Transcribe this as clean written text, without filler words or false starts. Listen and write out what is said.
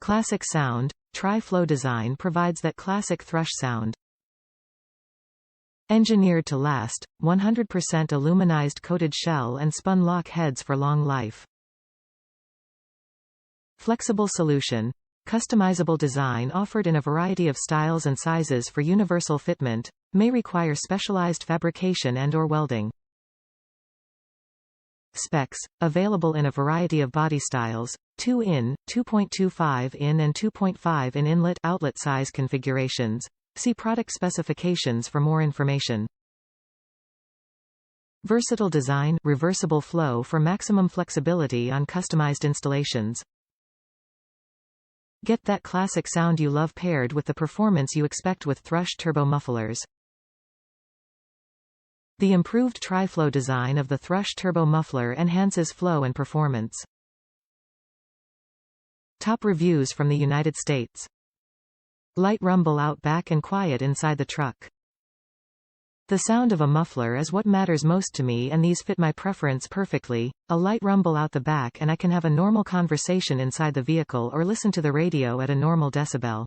Classic sound. Tri-flow design provides that classic thrush sound. Engineered to last, 100% aluminized-coated shell and spun lock heads for long life. Flexible solution. Customizable design offered in a variety of styles and sizes for universal fitment, may require specialized fabrication and/or welding. Specs, available in a variety of body styles, 2 in, 2.25 in and 2.5 in inlet outlet size configurations. See product specifications for more information. Versatile design, reversible flow for maximum flexibility on customized installations. Get that classic sound you love paired with the performance you expect with Thrush Turbo mufflers. The improved tri-flow design of the Thrush Turbo muffler enhances flow and performance. Top reviews from the United States. Light rumble out back and quiet inside the truck. The sound of a muffler is what matters most to me, and these fit my preference perfectly. A light rumble out the back and I can have a normal conversation inside the vehicle or listen to the radio at a normal decibel.